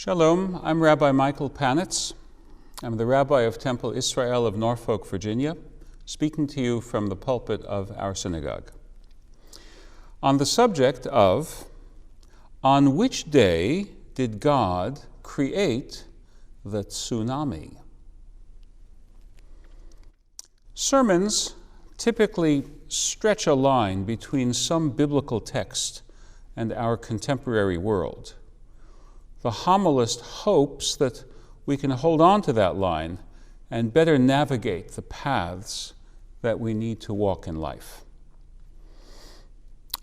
Shalom, I'm Rabbi Michael Panitz. I'm the Rabbi of Temple Israel of Norfolk, Virginia, speaking to you from the pulpit of our synagogue. On the subject of, on which day did God create the tsunami? Sermons typically stretch a line between some biblical text and our contemporary world. The homilist hopes that we can hold on to that line and better navigate the paths that we need to walk in life.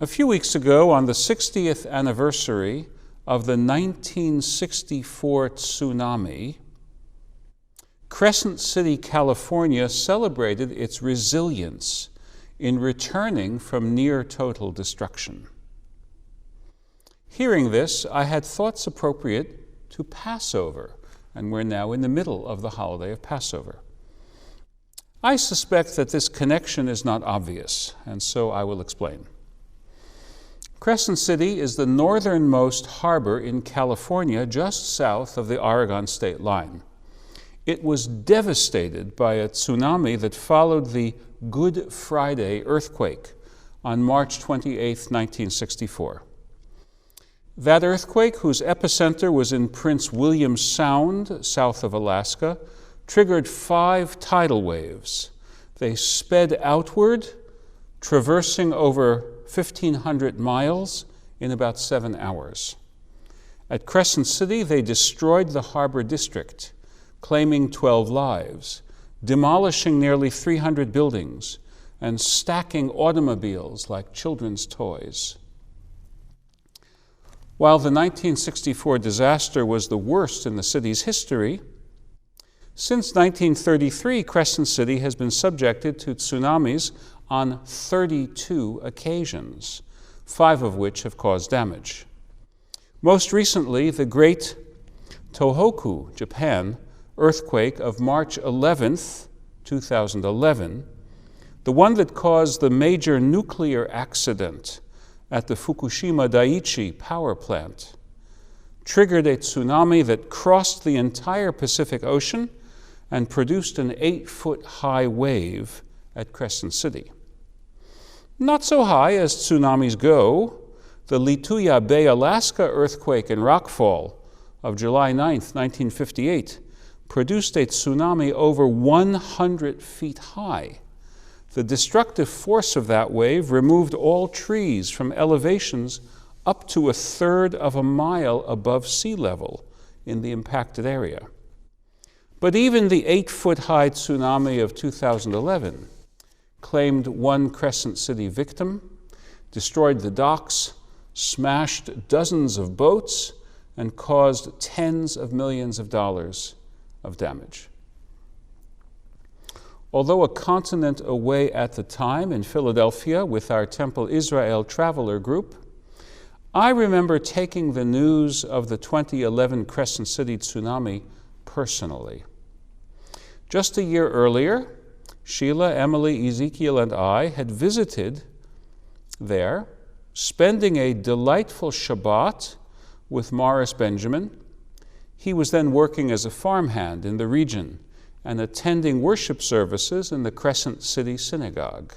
A few weeks ago, on the 60th anniversary of the 1964 tsunami, Crescent City, California celebrated its resilience in returning from near total destruction. Hearing this, I had thoughts appropriate to Passover, and we're now in the middle of the holiday of Passover. I suspect that this connection is not obvious, and so I will explain. Crescent City is the northernmost harbor in California, just south of the Oregon state line. It was devastated by a tsunami that followed the Good Friday earthquake on March 28, 1964. That earthquake, whose epicenter was in Prince William Sound, south of Alaska, triggered 5 tidal waves. They sped outward, traversing over 1,500 miles in about 7 hours. At Crescent City, they destroyed the harbor district, claiming 12 lives, demolishing nearly 300 buildings, and stacking automobiles like children's toys. While the 1964 disaster was the worst in the city's history, since 1933, Crescent City has been subjected to tsunamis on 32 occasions, 5 of which have caused damage. Most recently, the great Tohoku, Japan, earthquake of March 11th, 2011, the one that caused the major nuclear accident at the Fukushima Daiichi power plant, triggered a tsunami that crossed the entire Pacific Ocean and produced an 8-foot-high wave at Crescent City. Not so high as tsunamis go, the Lituya Bay, Alaska earthquake and rockfall of July 9th, 1958, produced a tsunami over 100 feet high. The destructive force of that wave removed all trees from elevations up to 1/3 of a mile above sea level in the impacted area. But even the 8-foot-high tsunami of 2011 claimed 1 Crescent City victim, destroyed the docks, smashed dozens of boats, and caused tens of millions of dollars of damage. Although a continent away at the time in Philadelphia with our Temple Israel traveler group, I remember taking the news of the 2011 Crescent City tsunami personally. Just a year earlier, Sheila, Emily, Ezekiel, and I had visited there, spending a delightful Shabbat with Morris Benjamin. He was then working as a farmhand in the region and attending worship services in the Crescent City Synagogue.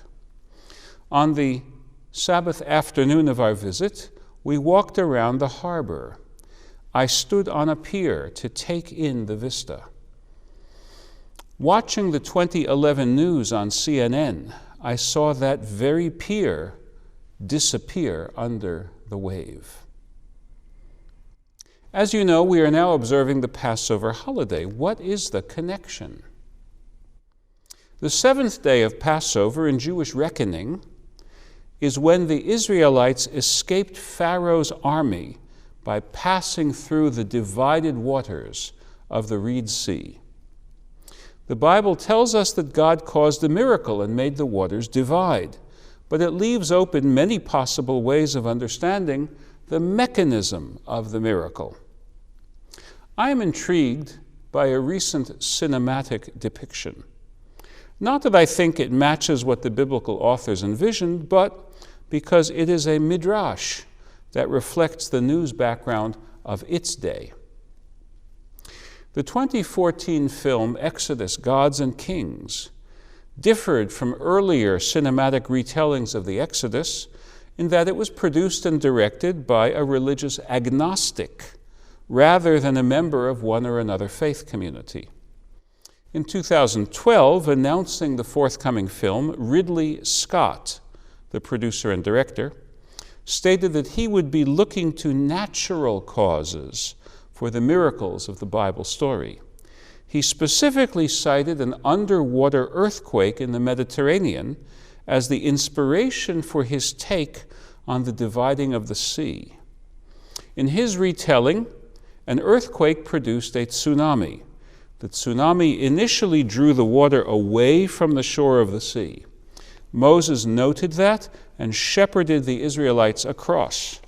On the Sabbath afternoon of our visit, we walked around the harbor. I stood on a pier to take in the vista. Watching the 2011 news on CNN, I saw that very pier disappear under the wave. As you know, we are now observing the Passover holiday. What is the connection? The 7th day of Passover in Jewish reckoning is when the Israelites escaped Pharaoh's army by passing through the divided waters of the Red Sea. The Bible tells us that God caused a miracle and made the waters divide, but it leaves open many possible ways of understanding the mechanism of the miracle. I am intrigued by a recent cinematic depiction. Not that I think it matches what the biblical authors envisioned, but because it is a midrash that reflects the news background of its day. The 2014 film Exodus, Gods and Kings differed from earlier cinematic retellings of the Exodus in that it was produced and directed by a religious agnostic rather than a member of one or another faith community. In 2012, announcing the forthcoming film, Ridley Scott, the producer and director, stated that he would be looking to natural causes for the miracles of the Bible story. He specifically cited an underwater earthquake in the Mediterranean as the inspiration for his take on the dividing of the sea. In his retelling, an earthquake produced a tsunami. The tsunami initially drew the water away from the shore of the sea. Moses noted that and shepherded the Israelites across.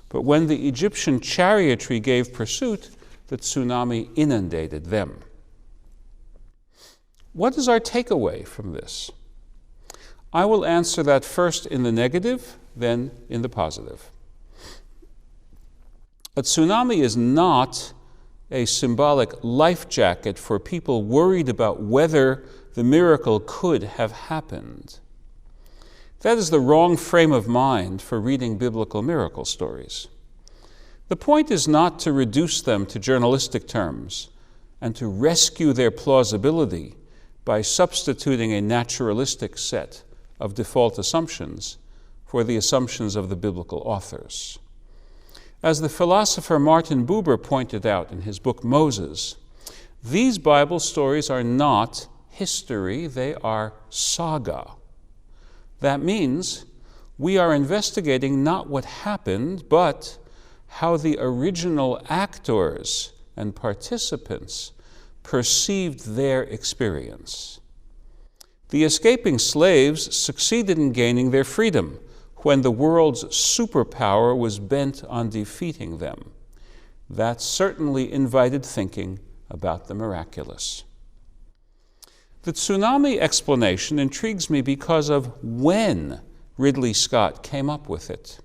But when the Egyptian chariotry gave pursuit, the tsunami inundated them. What is our takeaway from this? I will answer that first in the negative, then in the positive. A tsunami is not a symbolic life jacket for people worried about whether the miracle could have happened. That is the wrong frame of mind for reading biblical miracle stories. The point is not to reduce them to journalistic terms and to rescue their plausibility by substituting a naturalistic set of default assumptions for the assumptions of the biblical authors. As the philosopher Martin Buber pointed out in his book Moses, these Bible stories are not history, they are saga. That means we are investigating not what happened, but how the original actors and participants perceived their experience. The escaping slaves succeeded in gaining their freedom when the world's superpower was bent on defeating them. That certainly invited thinking about the miraculous. The tsunami explanation intrigues me because of when Ridley Scott came up with it.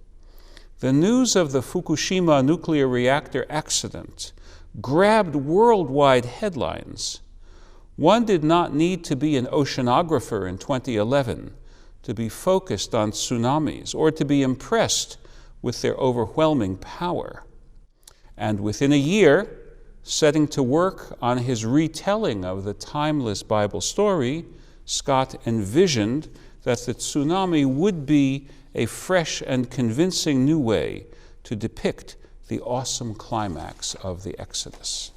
The news of the Fukushima nuclear reactor accident grabbed worldwide headlines. One did not need to be an oceanographer in 2011 to be focused on tsunamis or to be impressed with their overwhelming power. And within a year, setting to work on his retelling of the timeless Bible story, Scott envisioned that the tsunami would be a fresh and convincing new way to depict the awesome climax of the Exodus.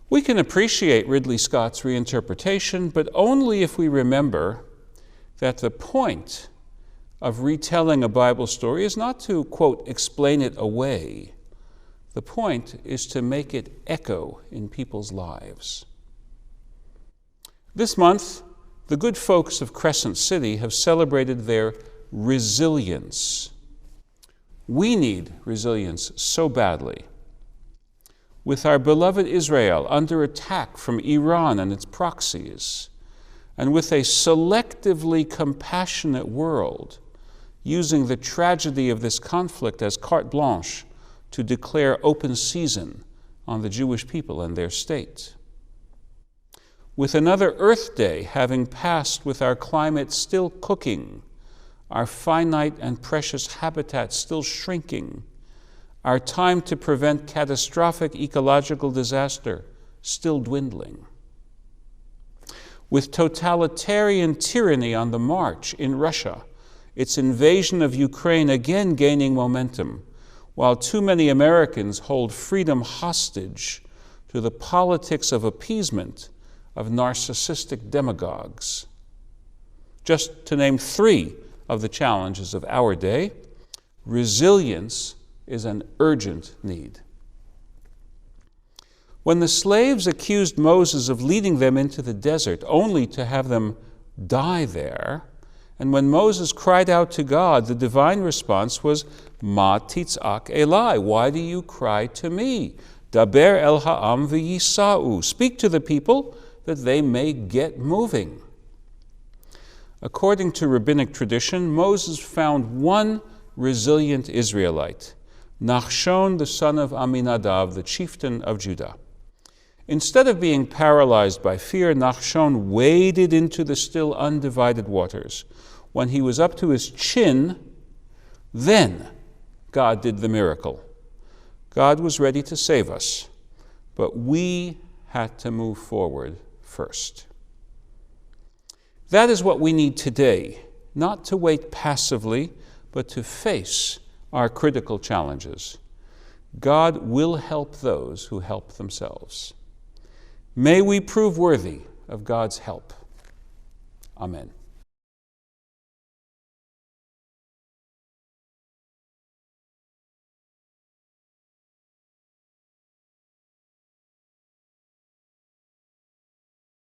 We can appreciate Ridley Scott's reinterpretation, but only if we remember that the point of retelling a Bible story is not to, quote, explain it away. The point is to make it echo in people's lives. This month, the good folks of Crescent City have celebrated their resilience. We need resilience so badly. With our beloved Israel under attack from Iran and its proxies, and with a selectively compassionate world using the tragedy of this conflict as carte blanche to declare open season on the Jewish people and their state. With another Earth Day having passed with our climate still cooking, our finite and precious habitat still shrinking, our time to prevent catastrophic ecological disaster still dwindling. With totalitarian tyranny on the march in Russia, its invasion of Ukraine again gaining momentum, while too many Americans hold freedom hostage to the politics of appeasement of narcissistic demagogues. Just to name three of the challenges of our day, resilience is an urgent need. When the slaves accused Moses of leading them into the desert only to have them die there, and when Moses cried out to God, the divine response was, Ma titzak Eli, why do you cry to me? Daber el ha'am v'yisa'u, speak to the people that they may get moving. According to rabbinic tradition, Moses found one resilient Israelite Nachshon, the son of Aminadab, the chieftain of Judah. Instead of being paralyzed by fear, Nachshon waded into the still undivided waters. When he was up to his chin, then God did the miracle. God was ready to save us, but we had to move forward first. That is what we need today, not to wait passively, but to face our critical challenges. God will help those who help themselves. May we prove worthy of God's help. Amen.